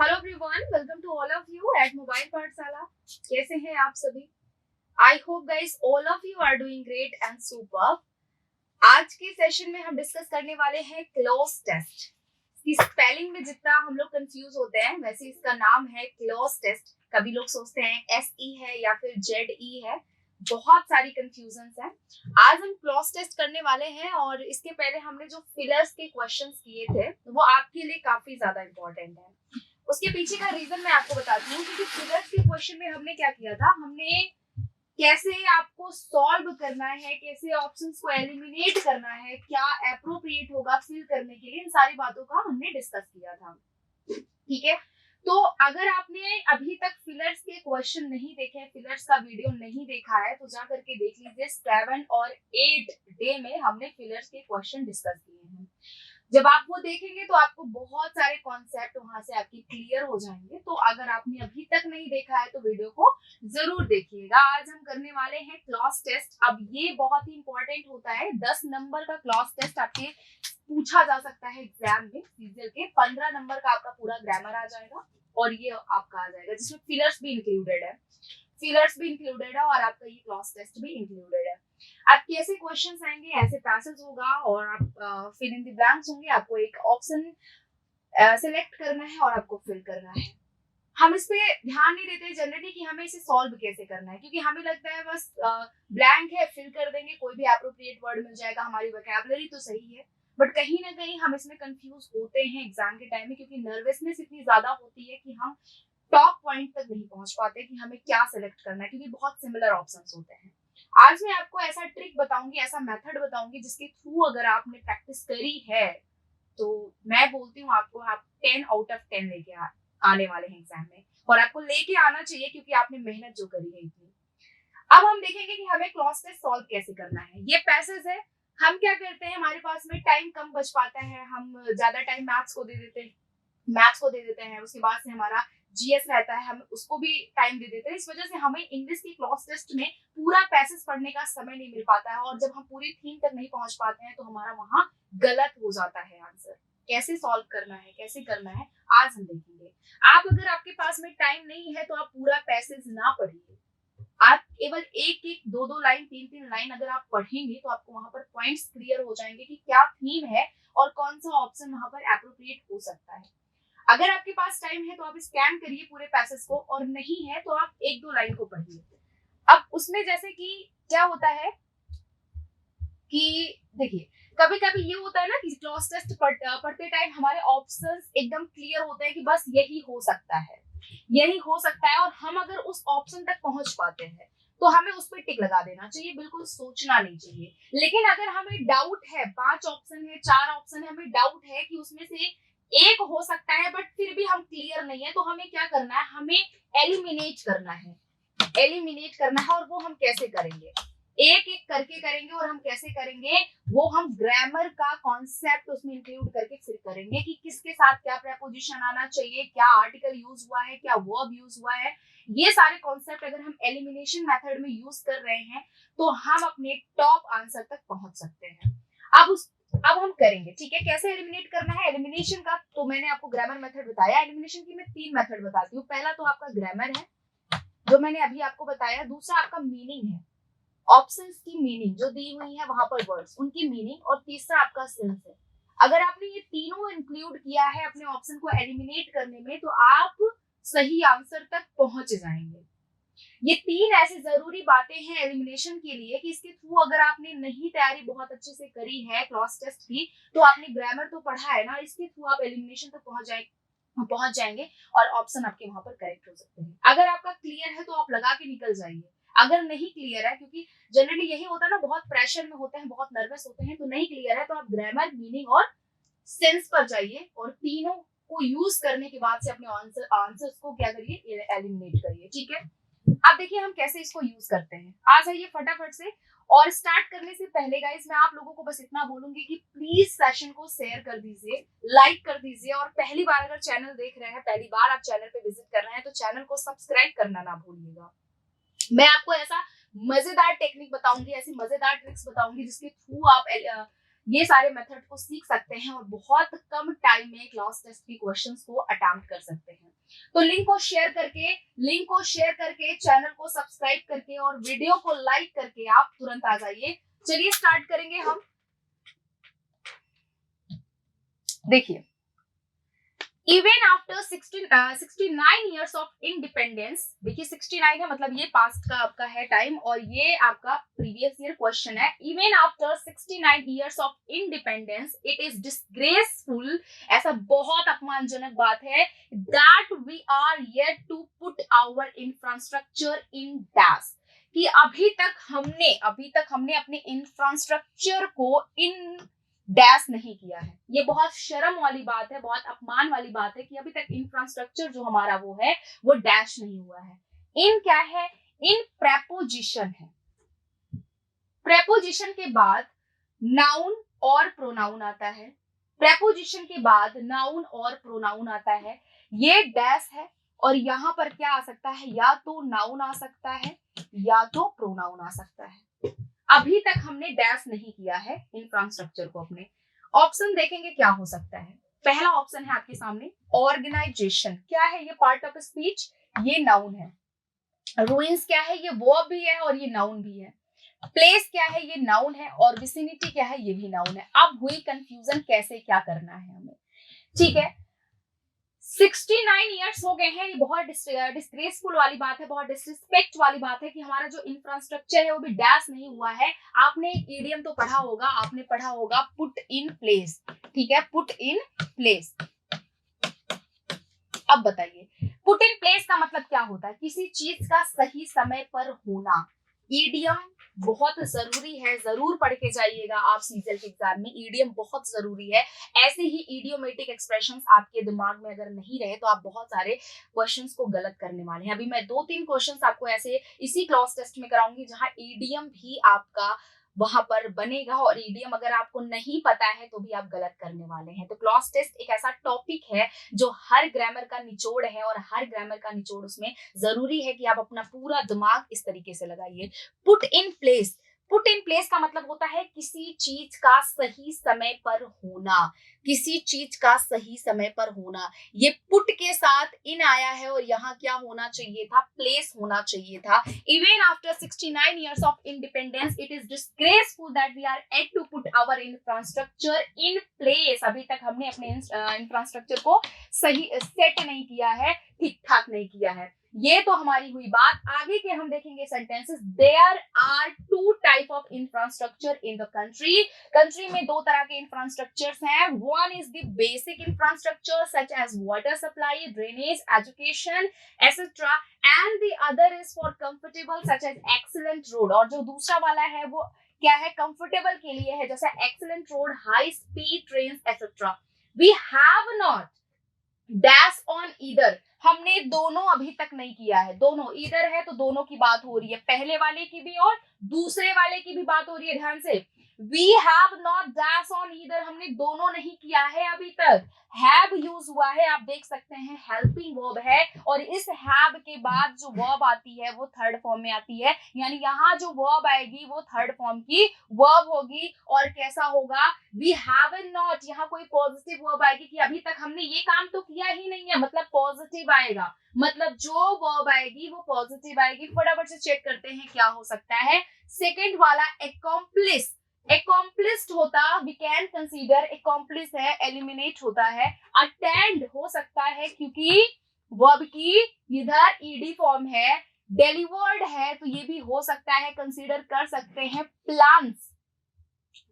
Hello everyone, welcome to all of you at mobile Pathshala. कैसे हैं आप सभी? I hope guys all of you are doing great and super. आज के session में हम डिस्कस करने वाले हैं क्लोज टेस्ट। इसकी स्पेलिंग में जितना हम लोग कंफ्यूज होते हैं, वैसे इसका नाम है क्लोज टेस्ट। कभी लोग सोचते हैं SE है या फिर ZE है, बहुत सारी कंफ्यूजन्स हैं। आज हम क्लोज टेस्ट करने वाले हैं और इसके पहले हमने जो फिलर्स के क्वेश्चंस किए थे वो आपके लिए काफी ज्यादा इंपॉर्टेंट है। उसके पीछे का रीजन मैं आपको बताती हूँ, क्योंकि फिगर्स के क्वेश्चन में हमने क्या किया था, हमने कैसे आपको सॉल्व करना है, कैसे ऑप्शंस को एलिमिनेट करना है, क्या अप्रोप्रिएट होगा फिल करने के लिए, इन सारी बातों का हमने डिस्कस किया था। ठीक है, तो अगर आपने अभी तक फिलर्स के क्वेश्चन नहीं देखे, फिलर्स का वीडियो नहीं देखा है, तो जा करके देख लीजिए। 7 और 8 डे में हमने फिलर्स के क्वेश्चन डिस्कस किए हैं। जब आप वो देखेंगे तो आपको बहुत सारे कॉन्सेप्ट वहां से आपकी क्लियर हो जाएंगे। तो अगर आपने अभी तक नहीं देखा है तो वीडियो को जरूर देखिएगा। आज हम करने वाले हैं क्लॉज टेस्ट। अब ये बहुत ही इंपॉर्टेंट होता है। 10 नंबर का क्लॉज टेस्ट आपके पूछा जा सकता है एग्जाम में। सीजीएल के 15 नंबर का आपका पूरा ग्रामर आ जाएगा और ये आपका आ जाएगा, जिसमें फिलर्स भी इंक्लूडेड है। फिलर्स भी इंक्लूडेड है और आपका ये क्लॉज टेस्ट भी इंक्लूडेड है। आपके ऐसे क्वेश्चंस आएंगे, ऐसे पैसेज होगा और आप फिल इन द ब्लैंक्स होंगे। आपको एक ऑप्शन सिलेक्ट करना है और आपको फिल करना है। हम इस पे ध्यान नहीं देते जनरली कि हमें इसे सॉल्व कैसे करना है, क्योंकि हमें लगता है बस ब्लैंक है, फिल कर देंगे, कोई भी एप्रोप्रिएट वर्ड मिल जाएगा, हमारी वोकैबुलरी तो सही है। बट कहीं ना कहीं हम इसमें कंफ्यूज होते हैं एग्जाम के टाइम में, क्योंकि नर्वसनेस इतनी ज्यादा होती है कि हम टॉप पॉइंट तक नहीं पहुंच पाते कि हमें क्या सिलेक्ट करना है, क्योंकि बहुत सिमिलर ऑप्शंस होते हैं। आज मैं आपको ऐसा ट्रिक बताऊंगी, ऐसा मेथड बताऊंगी जिसके थ्रू अगर आपने प्रैक्टिस करी है तो मैं बोलती हूँ आपको, आप 10 आउट ऑफ 10 लेके आने वाले हैं एग्जाम में। और आपको लेके आना चाहिए, क्योंकि आपने मेहनत जो करी है इतनी। अब हम देखेंगे कि हमें क्लॉज टेस्ट सॉल्व कैसे करना है। ये पैसेज है। हम क्या करते हैं, हमारे पास में टाइम कम बच पाता है, हम ज्यादा टाइम मैथ्स को दे देते हैं। उसके बाद से हमारा GS रहता है, हम उसको भी टाइम दे देते हैं। इस वजह से हमें इंग्लिश की क्लॉज टेस्ट में पूरा पैसेज पढ़ने का समय नहीं मिल पाता है, और जब हम पूरी थीम तक नहीं पहुंच पाते हैं तो हमारा वहां गलत हो जाता है आंसर। कैसे सॉल्व करना है, कैसे करना है, आज हम देखेंगे। आप अगर आपके पास में टाइम नहीं है तो आप पूरा पैसेज ना पढ़िए। आप केवल एक एक, दो दो लाइन, तीन तीन लाइन अगर आप पढ़ेंगे तो आपको वहां पर पॉइंट्स क्लियर हो जाएंगे कि क्या थीम है और कौन सा ऑप्शन वहां पर एप्रोप्रिएट हो सकता है। अगर आपके पास टाइम है तो आप स्कैन करिए पूरे पैसेज को, और नहीं है तो आप एक दो लाइन को पढ़िए। अब उसमें जैसे कि क्या होता है कि देखिए, कभी कभी ये होता है ना कि क्लॉज टेस्ट पढ़ते टाइम हमारे ऑप्शंस एकदम क्लियर होते हैं कि बस यही हो सकता है, यही हो सकता है, और हम अगर उस ऑप्शन तक पहुंच पाते हैं तो हमें उस पर टिक लगा देना चाहिए, बिल्कुल सोचना नहीं चाहिए। लेकिन अगर हमें डाउट है, 5 ऑप्शन है, 4 ऑप्शन है, हमें डाउट है कि उसमें से एक हो सकता है, बट फिर भी हम क्लियर नहीं है, तो हमें क्या करना है, हमें एलिमिनेट करना है। एलिमिनेट करना है, और वो हम कैसे करेंगे, एक एक करके करेंगे। और हम कैसे करेंगे, वो हम ग्रामर का कॉन्सेप्ट उसमें इंक्लूड करके फिर करेंगे कि किसके साथ क्या प्रेपोजिशन आना चाहिए, क्या आर्टिकल यूज हुआ है, क्या वर्ब यूज हुआ है। ये सारे कॉन्सेप्ट अगर हम एलिमिनेशन मेथड में यूज कर रहे हैं तो हम अपने टॉप आंसर तक पहुंच सकते हैं। अब हम करेंगे, ठीक है, कैसे एलिमिनेट करना है। एलिमिनेशन का तो मैंने आपको ग्रामर मेथड बताया। एलिमिनेशन की मैं 3 मेथड बताती हूँ। पहला तो आपका ग्रामर है जो मैंने अभी आपको बताया। दूसरा आपका मीनिंग है, ऑप्शंस की मीनिंग जो दी हुई है वहां पर वर्ड्स, उनकी मीनिंग। और तीसरा आपका सेंस है। अगर आपने ये तीनों इंक्लूड किया है अपने ऑप्शन को एलिमिनेट करने में तो आप सही आंसर तक पहुंच जाएंगे। ये 3 ऐसी जरूरी बातें हैं एलिमिनेशन के लिए कि इसके थ्रू अगर आपने नहीं तैयारी बहुत अच्छे से करी है क्लॉज टेस्ट की, तो आपने ग्रामर तो पढ़ा है ना, इसके थ्रू आप एलिमिनेशन तक पहुंच जाएंगे और ऑप्शन आपके वहां पर करेक्ट हो सकते हैं। अगर आपका क्लियर है तो आप लगा के निकल जाइए। अगर नहीं क्लियर है, क्योंकि जनरली यही होता है ना, बहुत प्रेशर में होते हैं, बहुत नर्वस होते हैं, तो नहीं क्लियर है तो आप ग्रामर, मीनिंग और सेंस पर जाइए, और तीनों को यूज करने के बाद से अपने आंसर्स को क्या करिए, एलिमिनेट करिए। ठीक है, अब देखिए हम कैसे इसको यूज करते हैं। आ जाइए फटाफट से। और स्टार्ट करने से पहले गाइस मैं आप लोगों को बस इतना बोलूंगी कि प्लीज सेशन को शेयर कर दीजिए, लाइक कर दीजिए, और पहली बार अगर चैनल देख रहे हैं, पहली बार आप चैनल पे विजिट कर रहे हैं, तो चैनल को सब्सक्राइब करना ना भूलिएगा। मैं आपको ऐसा मजेदार टेक्निक बताऊंगी, ऐसी मजेदार ट्रिक्स बताऊंगी जिसके थ्रू आप ये सारे मेथड को सीख सकते हैं और बहुत कम टाइम में क्लॉज टेस्ट के क्वेश्चंस को अटेम्प्ट कर सकते हैं। तो लिंक को शेयर करके चैनल को सब्सक्राइब करके और वीडियो को लाइक करके आप तुरंत आ जाइए। चलिए स्टार्ट करेंगे हम। देखिए, even after 69 years of independence, देखिए 69 है मतलब ये पास्ट का आपका है टाइम और ये आपका प्रीवियस ईयर क्वेश्चन है। Even after 69 years of independence it is disgraceful, ऐसा बहुत अपमानजनक बात है, that we are yet to put our infrastructure in dash, कि अभी तक हमने अपने इंफ्रास्ट्रक्चर को इन डैश नहीं किया है। ये बहुत शर्म वाली बात है, बहुत अपमान वाली बात है कि अभी तक इंफ्रास्ट्रक्चर जो हमारा वो है वो डैश नहीं हुआ है। इन क्या है? इन प्रेपोजिशन है। प्रेपोजिशन के बाद नाउन और प्रोनाउन आता है। प्रेपोजिशन के बाद नाउन और प्रोनाउन आता है। ये डैश है और यहाँ पर क्या आ सकता है? या तो नाउन आ सकता है या तो प्रोनाउन आ सकता है। अभी तक हमने डैश नहीं किया है इंफ्रास्ट्रक्चर को अपने। ऑप्शन देखेंगे क्या हो सकता है। पहला ऑप्शन है आपके सामने ऑर्गेनाइजेशन। क्या है? ये पार्ट ऑफ स्पीच, ये नाउन है। रूइंस क्या है? ये वर्ब भी है और ये नाउन भी है। प्लेस क्या है? ये नाउन है और विसिनिटी क्या है? ये भी नाउन है। अब हुई कंफ्यूजन, कैसे क्या करना है हमें। ठीक है, 69 ईयर्स हो गए हैं, ये बहुत डिस्ग्रेसफुल वाली बात है, बहुत डिसरिस्पेक्ट वाली बात है कि हमारा जो इंफ्रास्ट्रक्चर है वो भी डैश नहीं हुआ है। आपने एक ईडियम तो पढ़ा होगा, आपने पढ़ा होगा पुट इन प्लेस। ठीक है, पुट इन प्लेस। अब बताइए, पुट इन प्लेस का मतलब क्या होता है? किसी चीज का सही समय पर होना। ईडियम बहुत जरूरी है, जरूर पढ़ के जाइएगा आप सीजल के एग्जाम में, ईडियम बहुत जरूरी है। ऐसे ही इडियोमेटिक एक्सप्रेशंस आपके दिमाग में अगर नहीं रहे तो आप बहुत सारे क्वेश्चंस को गलत करने वाले हैं। अभी मैं 2-3 क्वेश्चंस आपको ऐसे इसी क्लॉज टेस्ट में कराऊंगी जहां ईडियम भी आपका वहां पर बनेगा और ईडियम अगर आपको नहीं पता है तो भी आप गलत करने वाले हैं। तो क्लॉज टेस्ट एक ऐसा टॉपिक है जो हर ग्रामर का निचोड़ है और हर ग्रामर का निचोड़ उसमें जरूरी है कि आप अपना पूरा दिमाग इस तरीके से लगाइए। Put in place, put in place का मतलब होता है किसी चीज का सही समय पर होना, किसी चीज का सही समय पर होना। ये पुट के साथ इन आया है और यहाँ क्या होना चाहिए था? प्लेस होना चाहिए था। Even after 69 years of independence it is disgraceful that we are yet to put our infrastructure in place। अभी तक हमने अपने इंफ्रास्ट्रक्चर को सही सेट नहीं किया है, ठीक ठाक नहीं किया है। ये तो हमारी हुई बात। आगे के हम देखेंगे sentences. There are 2 type of infrastructure in the country. Country में 2 तरह के इंफ्रास्ट्रक्चर्स हैं। One is the basic infrastructure such as water supply, drainage, education etcetera, and the other is for comfortable such as excellent road. और जो दूसरा वाला है वो क्या है? कंफर्टेबल के लिए है, जैसे excellent road, high speed train etcetera. We have not dash on either. हमने दोनों अभी तक नहीं किया है। दोनों ईदर है तो दोनों की बात हो रही है, पहले वाले की भी और दूसरे वाले की भी बात हो रही है। ध्यान से, we have not dash on either, हमने दोनों नहीं किया है अभी तक। हैव यूज हुआ है, आप देख सकते हैं हेल्पिंग वर्ब है और इस हैव के बाद जो वर्ब आती है वो थर्ड फॉर्म में आती है, यानी यहाँ जो वर्ब आएगी वो थर्ड फॉर्म की वर्ब होगी। और कैसा होगा? वी हैव नॉट, यहाँ कोई पॉजिटिव वर्ब आएगी कि अभी तक हमने ये काम तो किया ही नहीं है, मतलब पॉजिटिव आएगा, मतलब जो वर्ब आएगी वो पॉजिटिव आएगी। फटाफट से चेक करते हैं क्या हो सकता है। सेकेंड वाला accomplish, accomplished होता, we can consider accomplish है, eliminate होता है। attend हो सकता है क्योंकि वर्ब की इधर ed फॉर्म है। delivered है तो ये भी हो सकता है, कंसीडर कर सकते हैं। plants,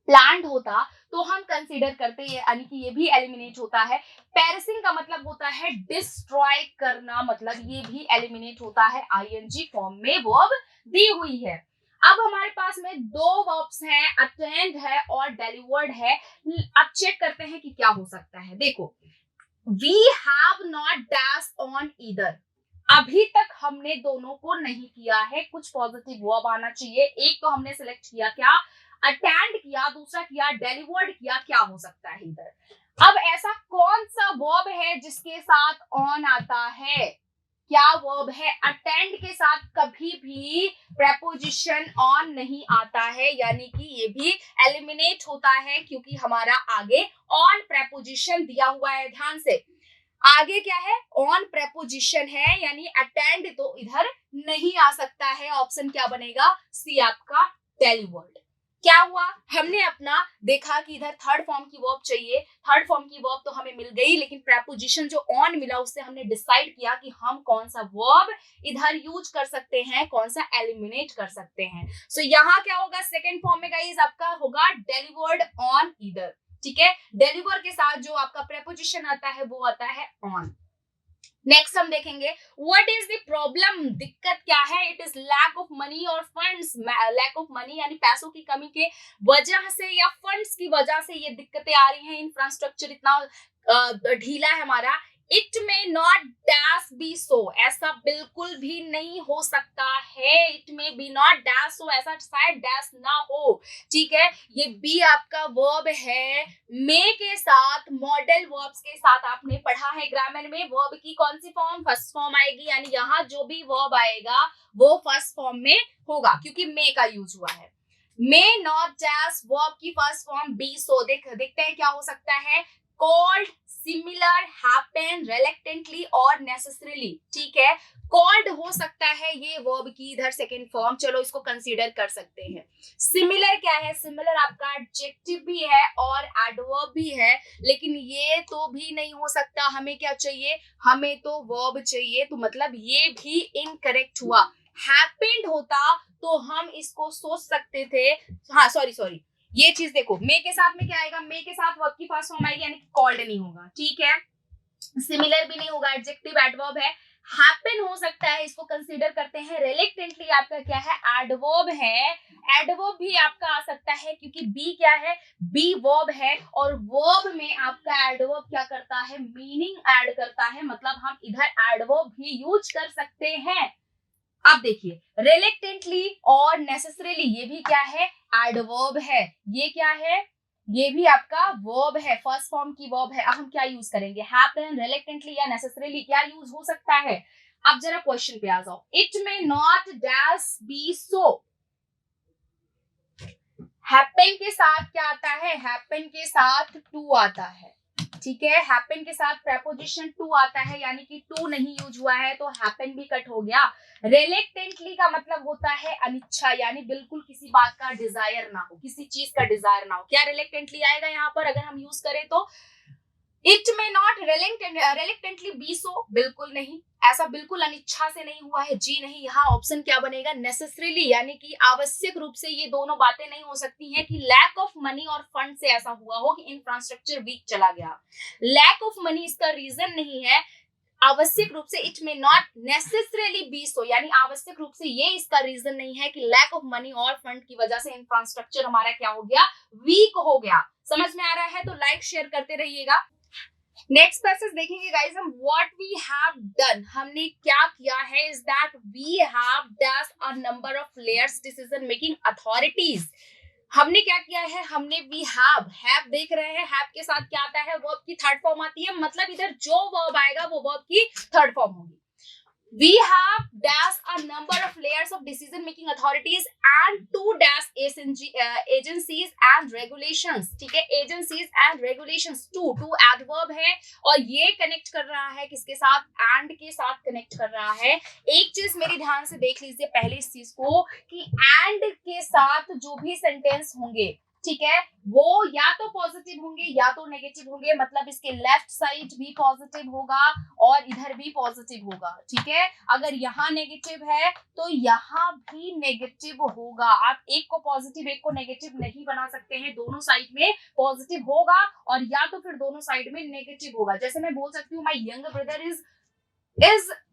प्लांट होता तो हम कंसीडर करते हैं, यानी कि ये भी एलिमिनेट होता है। पेरिसिंग का मतलब होता है डिस्ट्रॉय करना, मतलब ये भी एलिमिनेट होता है। आईएनजी फॉर्म में वर्ब दी हुई है। अब हमारे पास में 2 वर्ब्स हैं, अटेंड है और डिलीवर्ड है। अब चेक करते हैं कि क्या हो सकता है। देखो, we have not dash on either, अभी तक हमने दोनों को नहीं किया है, कुछ पॉजिटिव वर्ब आना चाहिए। एक तो हमने सिलेक्ट किया, क्या? अटेंड किया, दूसरा किया डिलीवर्ड किया। क्या हो सकता है इधर? अब ऐसा कौन सा वर्ब है जिसके साथ ऑन आता है? क्या वर्ब है? अटेंड के साथ कभी भी प्रेपोजिशन ऑन नहीं आता है, यानी कि ये भी एलिमिनेट होता है क्योंकि हमारा आगे ऑन प्रेपोजिशन दिया हुआ है। ध्यान से, आगे क्या है, ऑन प्रेपोजिशन है, यानी अटेंड तो इधर नहीं आ सकता है। ऑप्शन क्या बनेगा, सी आपका डेलीवर्ड। क्या हुआ, हमने अपना देखा कि इधर थर्ड फॉर्म की वर्ब चाहिए, थर्ड फॉर्म की वर्ब तो हमें मिल गई, लेकिन प्रेपोजिशन जो ऑन मिला उससे हमने डिसाइड किया कि हम कौन सा वर्ब इधर यूज कर सकते हैं, कौन सा एलिमिनेट कर सकते हैं। सो यहाँ क्या होगा, सेकेंड फॉर्म में गाइस आपका होगा डेलीवर्ड ऑन ईदर। ठीक है, डिलीवर के साथ जो आपका प्रेपोजिशन आता है वो आता है ऑन। नेक्स्ट हम देखेंगे व्हाट इज द प्रॉब्लम, दिक्कत क्या है। It is lack of money और फंड्स, लैक ऑफ मनी यानी पैसों की कमी के वजह से या फंड्स की वजह से ये दिक्कतें आ रही हैं, इंफ्रास्ट्रक्चर इतना ढीला है हमारा। It may not dash be सो, ऐसा बिल्कुल भी नहीं हो सकता है। इट में बी नॉट डैश सो, ऐसा शायद डैश ना हो। ठीक है, ये बी आपका वर्ब है, मे के साथ मॉडल वर्ब्स के साथ आपने पढ़ा है ग्रामर में, वर्ब की कौन सी फॉर्म, फर्स्ट फॉर्म आएगी, यानी यहाँ जो भी वर्ब आएगा वो फर्स्ट फॉर्म में होगा क्योंकि मे का यूज हुआ है। मे नॉट डैश वर्ब की फर्स्ट फॉर्म बी सो। देखते हैं क्या हो सकता है, कॉल्ड, सिमिलर, हैपन, रिलेक्टेंटली और नेसेसरीली। ठीक है, कॉल्ड हो सकता है ये वर्ब की इधर सेकेंड फॉर्म, चलो इसको कंसीडर कर सकते हैं। सिमिलर क्या है, सिमिलर आपका एडजेक्टिव भी है और एडवर्ब भी है, लेकिन ये तो भी नहीं हो सकता। हमें क्या चाहिए, हमें तो वर्ब चाहिए, तो मतलब ये भी इनकरेक्ट हुआ। हैपेंड होता तो हम इसको सोच सकते थे, हाँ सॉरी ये चीज देखो, मे के साथ में क्या आएगा, मे के साथ वर्ब की फर्स्ट फॉर्म आएगी, यानी कॉल्ड नहीं होगा। ठीक है, सिमिलर भी नहीं होगा, एडजेक्टिव एडवर्ब है। हैपन हो सकता है, इसको कंसीडर करते हैं। रिलेक्टेंटली आपका क्या है, एडवर्ब है, एडवर्ब भी आपका आ सकता है क्योंकि बी क्या है, बी वर्ब है और वर्ब में आपका एडवर्ब क्या करता है, मीनिंग ऐड करता है, मतलब हम इधर एडवर्ब भी यूज कर सकते हैं। अब देखिए, रिलेक्टेंटली और नेसेसरीली ये भी क्या है, एडवर्ब है। ये क्या है, ये भी आपका वर्ब है, फर्स्ट फॉर्म की वर्ब है। अब हम क्या यूज करेंगे, हैपन, रिलेक्टेंटली या नेसेसरीली, क्या यूज हो सकता है। अब जरा क्वेश्चन पे आ जाओ, it may not dash be so. Happen के साथ क्या आता है, हैपन के साथ टू आता है। ठीक है, हैपन के साथ प्रेपोजिशन टू आता है, यानी कि टू नहीं यूज हुआ है तो हैपन भी कट हो गया। रिलेक्टेंटली का मतलब होता है अनिच्छा, यानी बिल्कुल किसी बात का डिजायर ना हो, किसी चीज का डिजायर ना हो। क्या रिलेक्टेंटली आएगा यहाँ पर अगर हम यूज करें तो, it may not reluctantly B सो, बिल्कुल नहीं, ऐसा बिल्कुल अनिच्छा से नहीं हुआ है, जी नहीं। यहाँ ऑप्शन क्या बनेगा, नेसेसरीली, यानी कि आवश्यक रूप से ये दोनों बातें नहीं हो सकती हैं कि लैक ऑफ मनी और फंड से ऐसा हुआ हो कि इंफ्रास्ट्रक्चर वीक चला गया। लैक ऑफ मनी इसका रीजन नहीं है, आवश्यक रूप से it may not necessarily B सो, यानी आवश्यक रूप से ये इसका रीजन नहीं है कि लैक ऑफ मनी और फंड की वजह से इंफ्रास्ट्रक्चर हमारा क्या हो गया, वीक हो गया। समझ में आ रहा है तो लाइक शेयर करते रहिएगा। नेक्स्ट पैसेज देखेंगे गाइस हम, व्हाट वी हैव डन, हमने क्या किया है, is that we have dash a number of layers decision making authorities. हमने क्या किया है, हमने वी हैव देख रहे हैं, हैव के साथ क्या आता है, वर्ब की थर्ड फॉर्म आती है, मतलब इधर जो वर्ब आएगा वो वर्ब की थर्ड फॉर्म होगी। We have dash a number of layers of decision making authorities and two dash agencies and regulations. ठीक है, agencies and regulations, two adverb है और ये कनेक्ट कर रहा है किसके साथ, and के साथ कनेक्ट कर रहा है। एक चीज मेरी ध्यान से देख लीजिए पहले इस चीज को कि and के साथ जो भी सेंटेंस होंगे, ठीक है, वो या तो पॉजिटिव होंगे या तो नेगेटिव होंगे, मतलब इसके लेफ्ट साइड भी पॉजिटिव होगा और इधर भी पॉजिटिव होगा। ठीक है, अगर यहाँ नेगेटिव है तो यहाँ भी नेगेटिव होगा। आप एक को पॉजिटिव एक को नेगेटिव नहीं बना सकते हैं, दोनों साइड में पॉजिटिव होगा और या तो फिर दोनों साइड में नेगेटिव होगा। जैसे मैं बोल सकती हूँ my younger brother is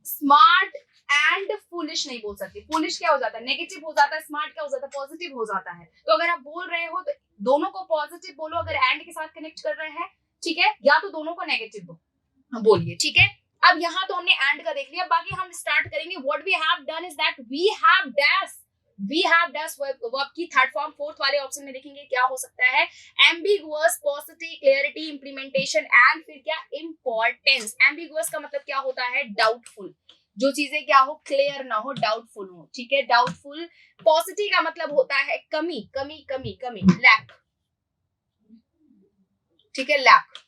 smart and foolish नहीं बोल सकती, फुलिश क्या हो जाता है, नेगेटिव हो जाता है, स्मार्ट क्या हो जाता है, पॉजिटिव हो जाता है। तो अगर आप बोल रहे हो तो दोनों को पॉजिटिव बोलो अगर एंड के साथ कनेक्ट कर रहे हैं, ठीक है, या तो दोनों को नेगेटिव बोलिए। ठीक है, अब यहाँ तो हमने एंड का देख लिया, बाकी हम स्टार्ट करेंगे। What we have done is that we have dash verb की थर्ड फॉर्म फोर्थ वाले ऑप्शन में देखेंगे क्या हो सकता है, ambiguous, positive, clarity, implementation and फिर क्या, इंपॉर्टेंस। एम्बिगुअस का मतलब क्या होता है, डाउटफुल, जो चीजें क्या हो, क्लियर ना हो, डाउटफुल हो। ठीक है, डाउटफुल। पॉजिटिव का मतलब होता है कमी, लैक। ठीक है, लैक।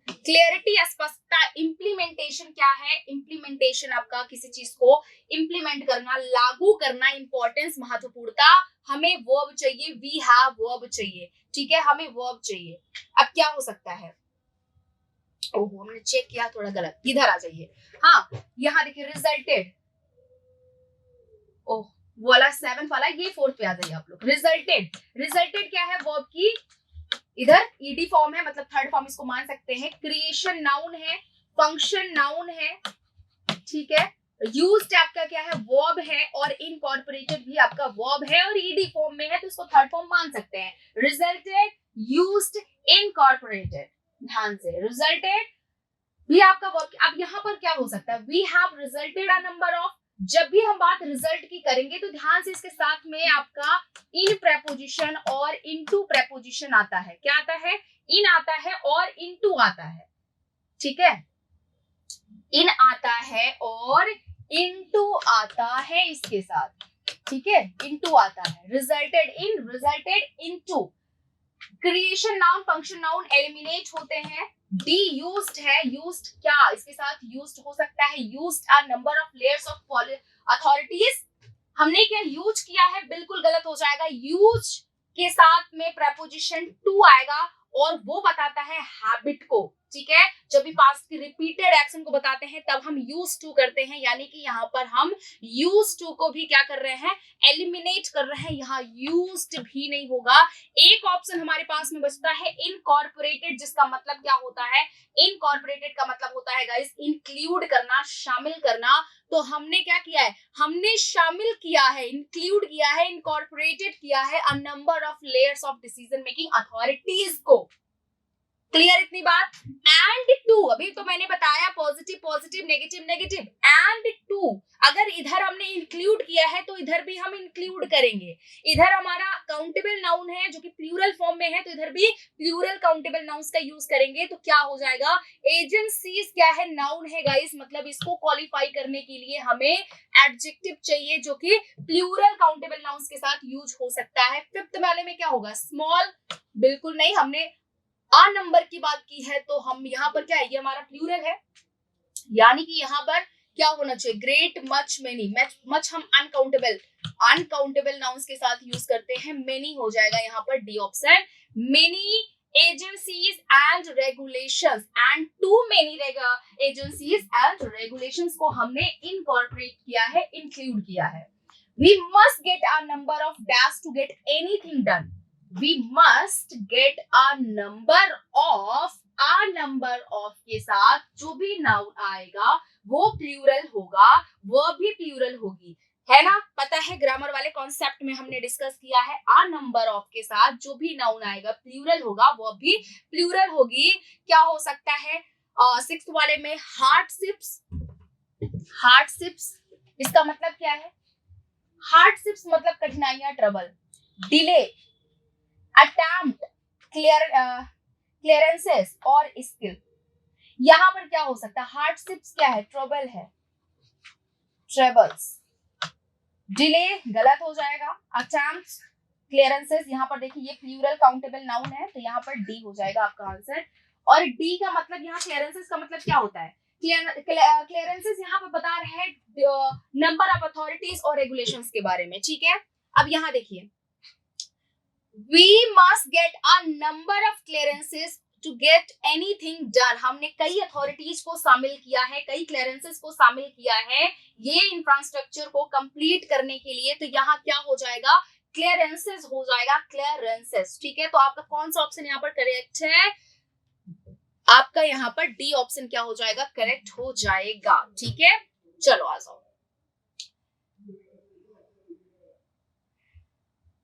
क्लियरिटी, स्पष्टता। इम्प्लीमेंटेशन क्या है? इम्प्लीमेंटेशन आपका किसी चीज को इम्प्लीमेंट करना, लागू करना, इंपॉर्टेंस, महत्वपूर्णता। हमें वर्ब चाहिए, वी हैव वर्ब चाहिए, ठीक है, हमें वर्ब चाहिए। अब क्या हो सकता है? ओहो, हमने चेक किया थोड़ा गलत, इधर आ जाइए। हाँ, यहाँ देखिए रिजल्टेड। ओह, वो वाला 7th वाला, ये 4th पे आ जाइए आप लोग। रिजल्टेड, रिजल्टेड क्या है? वर्ब की इधर ईडी फॉर्म है, मतलब थर्ड फॉर्म इसको मान सकते हैं। क्रिएशन नाउन है, फंक्शन नाउन है, ठीक है। यूज्ड आपका क्या है? वर्ब है, और इनकॉर्पोरेटेड भी आपका वर्ब है और ईडी फॉर्म में है, तो इसको थर्ड फॉर्म मान सकते हैं। Resulted, used, incorporated. ध्यान से, रिजल्टेड भी आपका वर्ब। अब यहाँ पर क्या हो सकता है? We have resulted a number of. जब भी हम बात रिजल्ट की करेंगे तो ध्यान से इसके साथ में आपका इन प्रेपोजिशन और इनटू प्रेपोजिशन आता है। क्या आता है? इन आता है और इनटू आता है, ठीक है। इन आता है और इनटू आता है इसके साथ, ठीक है, इनटू आता है। Resulted in, resulted into. Creation noun, function noun eliminate होते हैं। डी यूज्ड है, यूज्ड क्या इसके साथ यूज्ड हो सकता है? Used a number of layers of authorities. हमने क्या यूज किया है? बिल्कुल गलत हो जाएगा। यूज के साथ में प्रेपोजिशन टू आएगा और वो बताता है हैबिट को, ठीक है। जब भी पास्ट की रिपीटेड एक्शन को बताते हैं तब हम यूज टू करते हैं, यानी कि यहाँ पर हम यूज टू को भी क्या कर रहे हैं? एलिमिनेट कर रहे हैं। यहाँ यूज्ड भी नहीं होगा। एक ऑप्शन हमारे पास में बचता है इनकॉर्पोरेटेड, जिसका मतलब क्या होता है? इनकॉर्पोरेटेड का मतलब होता है गाइस इंक्लूड करना, शामिल करना। तो हमने क्या किया है? हमने शामिल किया है, इंक्लूड किया है, इनकॉर्पोरेटेड किया है a number of layers of decision making authorities को। क्लियर इतनी बात? एंड टू, अभी तो मैंने बताया positive positive, negative negative. And two, अगर इधर हमने इंक्लूड किया है तो इधर भी हम इंक्लूड करेंगे। इधर हमारा काउंटेबल नाउन है जो कि प्लूरल फॉर्म में है, तो इधर भी प्लूरल काउंटेबल नाउन्स का यूज करेंगे। तो क्या हो जाएगा? एजेंसीज क्या है? नाउन है गाइस, मतलब इसको क्वालिफाई करने के लिए हमें एडजेक्टिव चाहिए जो कि प्लूरल काउंटेबल नाउन्स के साथ यूज हो सकता है। फिफ्थ वाले में क्या होगा? स्मॉल, बिल्कुल नहीं। हमने आ नंबर की बात की है तो हम यहाँ पर क्या है? ये हमारा प्लूरल है, यानी कि यहाँ पर क्या होना चाहिए? Great, much, many. मच हम अनकाउंटेबल नाउन्स के साथ यूज करते हैं, मेनी हो जाएगा यहाँ पर D option. Many agencies and regulations, and too many agencies and regulations को हमने इनकॉर्पोरेट किया है, इंक्लूड किया है। We must get a number of dash to get anything done. We must get a number of के साथ जो भी नाउन आएगा वो प्लूरल होगा, वो भी प्लूरल होगी, है ना। पता है, ग्रामर वाले कॉन्सेप्ट में हमने डिस्कस किया है। आ नंबर ऑफ के साथ जो भी नाउन आएगा प्लूरल होगा, वो भी प्लूरल होगी। क्या हो सकता है? 6th वाले में हार्डशिप्स। हार्डशिप्स इसका मतलब क्या है? हार्डशिप्स मतलब कठिनाइयां, ट्रबल। डिले, अटेम्प्ट, क्लियरेंसेस और स्किल। यहां पर क्या हो सकता है? हार्डशिप्स क्या है? ट्रबल है, ट्रबल्स। डिले गलत हो जाएगा। अटेम्प्ट, क्लियरेंसेस, यहाँ पर देखिए ये प्लूरल काउंटेबल नाउन है तो यहाँ पर डी हो जाएगा आपका आंसर। और डी का मतलब, यहाँ क्लियरेंसेस का मतलब क्या होता है? क्लियरेंसेस यहाँ पर बता रहे हैं नंबर ऑफ अथॉरिटीज और रेगुलेशंस के बारे में, ठीक है। अब यहाँ देखिए, we must get a number of clearances to get anything done. हमने कई अथॉरिटीज को शामिल किया है, कई क्लियरेंसेस को शामिल किया है ये इंफ्रास्ट्रक्चर को कंप्लीट करने के लिए। तो यहाँ क्या हो जाएगा? क्लियरेंसेस हो जाएगा, क्लियरेंसेस, ठीक है। तो आपका कौन सा ऑप्शन यहाँ पर करेक्ट है? आपका यहाँ पर डी ऑप्शन क्या हो जाएगा? करेक्ट हो जाएगा, ठीक है। चलो आ जाओ।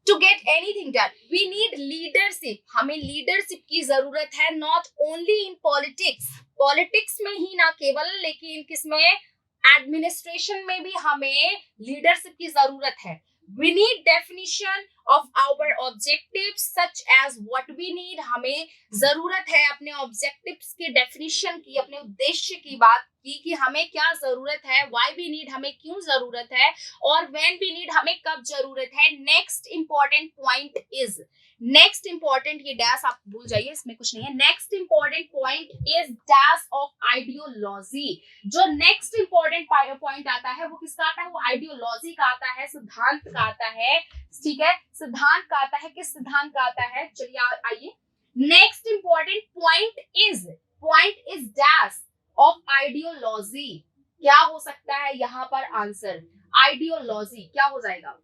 To get anything done, we need leadership. हमें लीडरशिप की जरूरत है, not only in politics. Politics में ही ना केवल, लेकिन किसमें? एडमिनिस्ट्रेशन में भी हमें लीडरशिप की जरूरत है। We need definition of our objectives such as what we need. हमें जरूरत है अपने ऑब्जेक्टिव्स के डेफिनेशन की, अपने उद्देश्य की बात की कि हमें क्या जरूरत है, व्हाई वी नीड हमें क्यों जरूरत है, और व्हेन वी नीड हमें कब जरूरत है। Next important point is, next important, ये डैश आप भूल जाइए, इसमें कुछ नहीं है। Next important point is dash of ideology. जो नेक्स्ट इंपॉर्टेंट पॉइंट आता है वो किसका आता है, वो आइडियोलॉजी का आता है, सिद्धांत का आता है, ठीक है, सिद्धांत का आता है। किस सिद्धांत का आता है, चलिए आइए। Next important point is dash of ideology. क्या हो सकता है यहाँ पर आंसर, आइडियोलॉजी क्या हो जाएगा,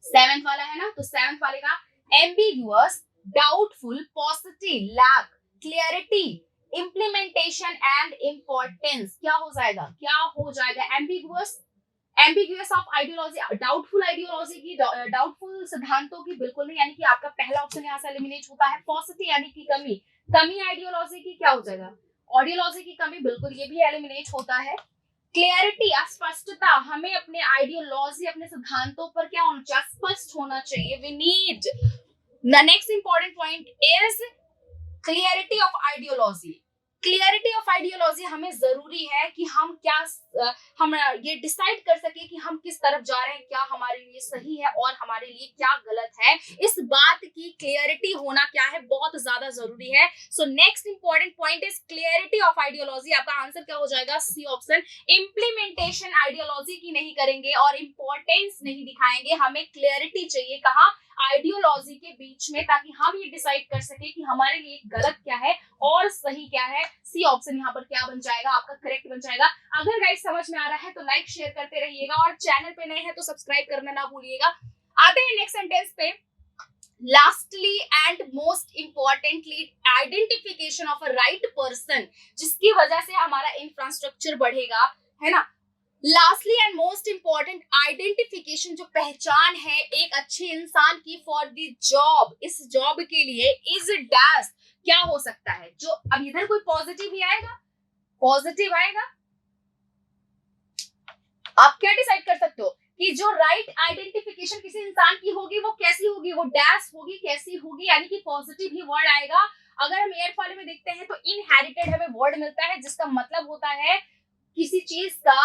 7th वाला है ना, तो 7th वाले का ambiguous, doubtful, positive, lack, clarity, implementation and importance क्या हो जाएगा, क्या हो जाएगा, ambiguous of ideology, doubtful ideology की, doubtful सिद्धांतों की बिल्कुल नहीं, यानी कि आपका पहला ऑप्शन यहाँ से एलिमिनेट होता है। positive यानी कि कमी आइडियोलॉजी की क्या हो जाएगा, ऑडियोलॉजी की कमी, बिल्कुल ये भी एलिमिनेट होता है। क्लैरिटी, स्पष्टता, हमें अपने आइडियोलॉजी, अपने सिद्धांतों पर क्या होना चाहिए, स्पष्ट होना चाहिए। We need, the next important point is clarity of ideology. Clarity of ideology हमें जरूरी है कि हम क्या, हम ये डिसाइड कर सके कि हम किस तरफ जा रहे हैं, क्या हमारे लिए सही है और हमारे लिए क्या गलत है। इस बात की क्लियरिटी होना क्या है, बहुत ज्यादा जरूरी है। So next important point is clarity of ideology. आपका आंसर क्या हो जाएगा, सी ऑप्शन। इम्प्लीमेंटेशन आइडियोलॉजी की नहीं करेंगे और इंपॉर्टेंस नहीं दिखाएंगे, हमें क्लियरिटी चाहिए कहाँ, आइडियोलॉजी के बीच में, ताकि हम ये डिसाइड कर सके कि हमारे लिए गलत क्या है और सही क्या है। सी ऑप्शन यहाँ पर क्या बन जाएगा, आपका करेक्ट बन जाएगा। अगर गाइस समझ में आ रहा है तो लाइक शेयर करते रहिएगा और चैनल पे नए हैं तो सब्सक्राइब करना ना भूलिएगा। आते हैं नेक्स्ट सेंटेंस पे। Lastly and most importantly identification of a right person, जिसकी वजह से हमारा इंफ्रास्ट्रक्चर बढ़ेगा, है ना। Lastly and most important identification, जो पहचान है एक अच्छे इंसान की फॉर द जॉब, इस जॉब के लिए, इज डैश क्या हो सकता है। जो अब इधर कोई पॉजिटिव ही आएगा, पॉजिटिव आएगा, आप क्या डिसाइड कर सकते हो कि जो राइट आइडेंटिफिकेशन किसी इंसान की होगी वो कैसी होगी, वो डैश होगी, कैसी होगी, यानी कि पॉजिटिव ही वर्ड आएगा। अगर हम एयर वाले में देखते हैं तो इनहेरिटेड हमें वर्ड मिलता है, जिसका मतलब होता है किसी चीज का,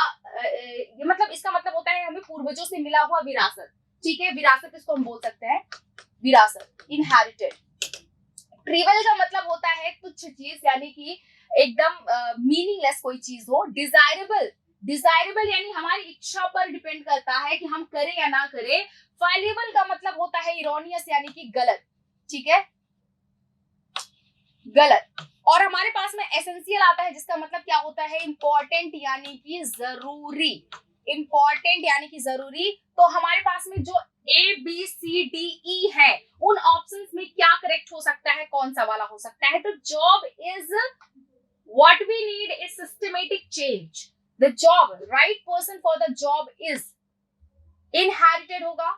मतलब इसका मतलब होता है हमें पूर्वजों से मिला हुआ विरासत, ठीक है, विरासत इसको हम बोल सकते हैं, विरासत, इनहेरिटेड। ट्रिवियल का मतलब होता है तुच्छ चीज, यानी कि एकदम मीनिंगलेस कोई चीज हो। डिजायरेबल, डिजायरेबल यानी हमारी इच्छा पर डिपेंड करता है कि हम करें या ना करें। फैलेबल का मतलब होता है इरोनियस, यानी कि गलत, ठीक है, गलत। और हमारे पास में एसेंशियल आता है, जिसका मतलब क्या होता है, इंपॉर्टेंट यानी कि जरूरी, इंपॉर्टेंट यानी कि जरूरी। तो हमारे पास में जो A B C D E है, उन ऑप्शंस में क्या करेक्ट हो सकता है, कौन सा वाला हो सकता है। तो job is what we need is systematic change. The job, right person for the job is inherited होगा,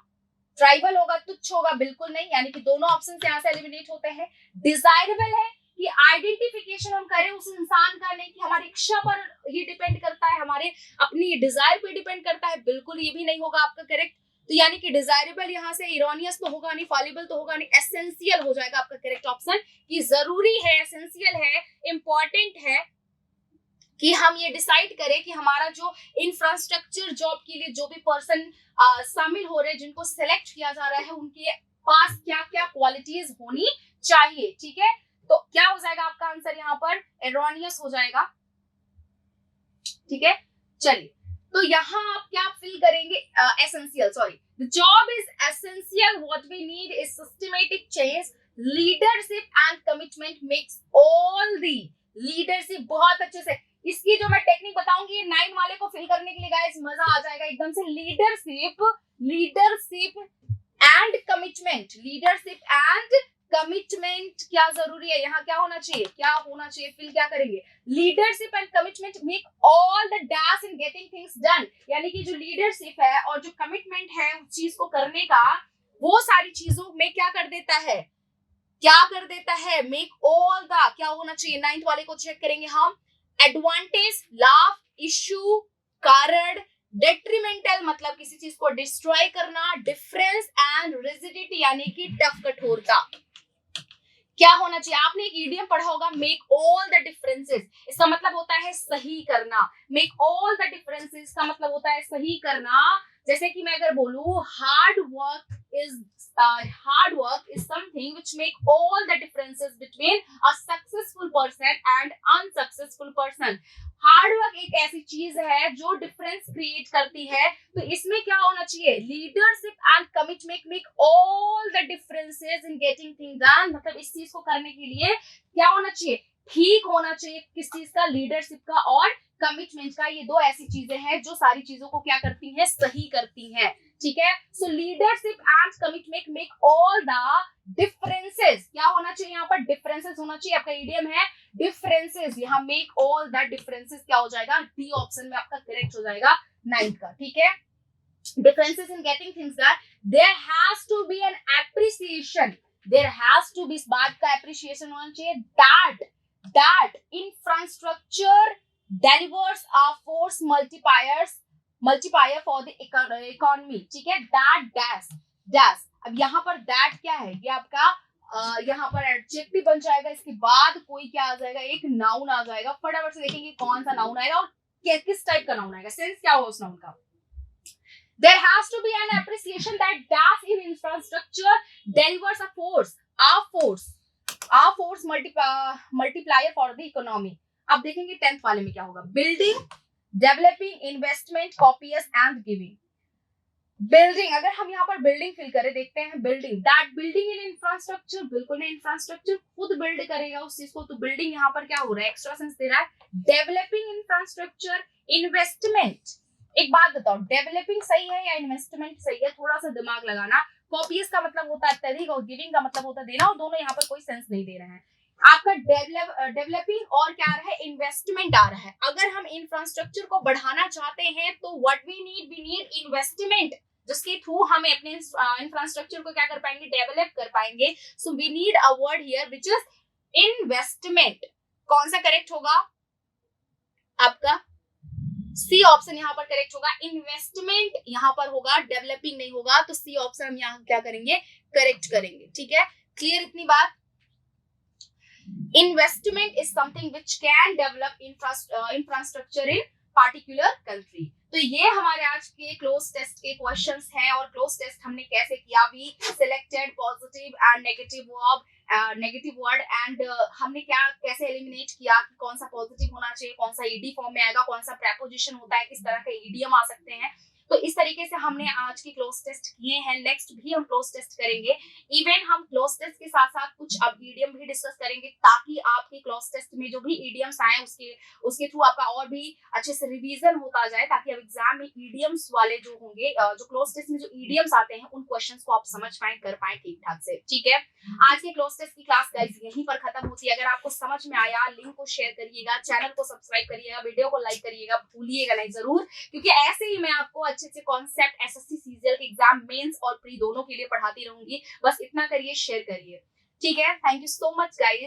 ट्राइबल होगा, तुच्छ होगा, बिल्कुल नहीं, यानी कि दोनों ऑप्शन यहाँ से एलिमिनेट होते हैं। डिजायरेबल है कि आइडेंटिफिकेशन हम करें उस इंसान का, नहीं कि हमारी इच्छा पर ये डिपेंड करता है, हमारे अपनी डिजायर पे डिपेंड करता है, बिल्कुल ये भी नहीं होगा आपका करेक्ट। तो यानी कि डिजायरेबल यहाँ से इरोनियस तो होगा नहीं, फॉलिबल तो होगा नहीं, एसेंशियल हो जाएगा आपका करेक्ट ऑप्शन, कि जरूरी है, एसेंशियल है, इंपॉर्टेंट है कि हम ये डिसाइड करें कि हमारा जो इंफ्रास्ट्रक्चर जॉब के लिए जो भी पर्सन शामिल हो रहे हैं, जिनको सिलेक्ट किया जा रहा है, उनके पास क्या क्या क्वालिटीज होनी चाहिए, ठीक है। तो क्या हो जाएगा आपका आंसर यहाँ पर, एरोनियस हो जाएगा, ठीक है। चलिए, तो यहाँ आप क्या फिल करेंगे, essential, sorry, the job is essential, what we need is systematic change, leadership and commitment makes all the. Leadership, बहुत अच्छे से इसकी जो मैं टेक्निक बताऊंगी 9 वाले को फिल करने के लिए गाइस मजा आ जाएगा एकदम से। Leadership, leadership and commitment, leadership and commitment क्या जरूरी है, यहाँ क्या होना चाहिए, क्या होना चाहिए, फिल क्या करेंगे, leadership and commitment make all the dash in getting things done, यानी कि जो लीडरशिप है और जो कमिटमेंट है उस चीज को करने का, वो सारी चीजों में क्या कर देता है, क्या कर देता है, मेक ऑल द, क्या होना चाहिए, 9th वाले को चेक करेंगे हम। एडवांटेज, लाभ, इश्यू, कारण, डेट्रीमेंटल मतलब किसी चीज को डिस्ट्रॉय करना, डिफरेंस एंड रिजिडिटी यानी कि टफ, कठोरता। क्या होना चाहिए? आपने एक ईडियम पढ़ा होगा, मेक ऑल द डिफरेंसेस। इसका मतलब होता है सही करना। मेक ऑल द डिफरेंसेस का मतलब होता है सही करना। जैसे कि मैं अगर बोलूं hard work is something which make all the differences between a successful person and unsuccessful person. Hard work एक ऐसी चीज है जो डिफरेंस क्रिएट करती है। तो इसमें क्या होना चाहिए? Leadership and commitment make all the differences in getting thing done. मतलब इस चीज को करने के लिए क्या होना चाहिए? ठीक होना चाहिए किस चीज का? लीडरशिप का और कमिटमेंट का। ये दो ऐसी चीजें हैं जो सारी चीजों को क्या करती हैं? सही करती हैं। ठीक है, सो leadership and commitment make all the differences. क्या होना चाहिए यहाँ पर? डिफरेंसेस होना चाहिए। आपका ईडियम है डिफरेंसेस, यहाँ मेक ऑल द डिफरेंसेस क्या हो जाएगा? डी ऑप्शन में आपका करेक्ट हो जाएगा 9th का। ठीक है, differences in getting things done, there has to be an appreciation, there has to be, इस बात का appreciation होना चाहिए that infrastructure delivers a force multiplier for the economy। ठीक है, that अब यहाँ पर that क्या है? ये आपका यहाँ पर एडजेक्टिव बन जाएगा, इसके बाद कोई क्या आ जाएगा? एक नाउन आ जाएगा। फटाफट से देखेंगे कौन सा नाउन आएगा और किस टाइप का नाउन आएगा, सेंस क्या होगा उस नाउन का। There has to be an appreciation that in infrastructure delivers a force multiplier for the economy। अब देखेंगे 10th वाले में क्या होगा। Building, developing, investment, copious and giving. Building, अगर हम यहाँ पर बिल्डिंग फिल करें, देखते हैं building, that building in infrastructure, बिल्कुल नहीं, इंफ्रास्ट्रक्चर खुद बिल्ड करेगा उस चीज को, तो बिल्डिंग यहाँ पर क्या हो रहा है? एक्स्ट्रा सेंस दे रहा है। Developing infrastructure, investment. एक बात बताओ, डेवलपिंग सही है या इन्वेस्टमेंट सही है? थोड़ा सा दिमाग लगाना। कॉपीज का मतलब होता है अत्यधिक और गिविंग का मतलब होता है देना, और दोनों यहाँ पर कोई सेंस नहीं दे रहे हैं। आपका डेवलपिंग और क्या आ रहा है? इन्वेस्टमेंट आ रहा है। अगर हम इंफ्रास्ट्रक्चर को बढ़ाना चाहते हैं तो व्हाट वी नीड इन्वेस्टमेंट, जिसके थ्रू हमें अपने इंफ्रास्ट्रक्चर को क्या कर पाएंगे? डेवलप कर पाएंगे। So we need a word here which is investment. कौन सा करेक्ट होगा आपका? सी ऑप्शन यहाँ पर करेक्ट होगा। इन्वेस्टमेंट यहाँ पर होगा, डेवलपिंग नहीं होगा, तो सी ऑप्शन हम यहाँ क्या करेंगे? करेक्ट करेंगे। ठीक है, क्लियर इतनी बात? Investment is something which can develop infrastructure in particular country. तो ये हमारे आज के क्लोज टेस्ट के क्वेश्चंस हैं। और क्लोज टेस्ट हमने कैसे किया? We selected positive and negative word एंड हमने क्या कैसे एलिमिनेट किया कि कौन सा पॉजिटिव होना चाहिए, कौन सा ईडी फॉर्म में आएगा, कौन सा प्रेपोजिशन होता है, किस तरह के ईडियम आ सकते हैं। तो इस तरीके से हमने आज के क्लोज टेस्ट किए हैं। नेक्स्ट भी हम क्लोज टेस्ट करेंगे। इवन हम क्लोज टेस्ट के साथ साथ कुछ अब ईडियम भी डिस्कस करेंगे, ताकि आपके क्लोज टेस्ट में जो भी ईडियम्स आए उसके थ्रू आपका और भी अच्छे से रिवीजन होता जाए, ताकि अब एग्जाम में ईडियम्स वाले जो होंगे, जो क्लोज टेस्ट में जो ईडियम्स आते हैं, उन क्वेश्चंस को आप समझ पाए, कर पाए ठीक ठाक से। ठीक है, आज के क्लोज टेस्ट की क्लास गाइस यहीं पर खत्म होती है। अगर आपको समझ में आया, लिंक को शेयर करिएगा, चैनल को सब्सक्राइब करिएगा, वीडियो को लाइक करिएगा, भूलिएगा नहीं जरूर, क्योंकि ऐसे ही मैं आपको अच्छे अच्छे कॉन्सेप्ट एसएससी सीजीएल के एग्जाम, मेंस और प्री दोनों के लिए पढ़ाती रहूंगी। बस इतना करिए, शेयर करिए। ठीक है, thank you so much guys.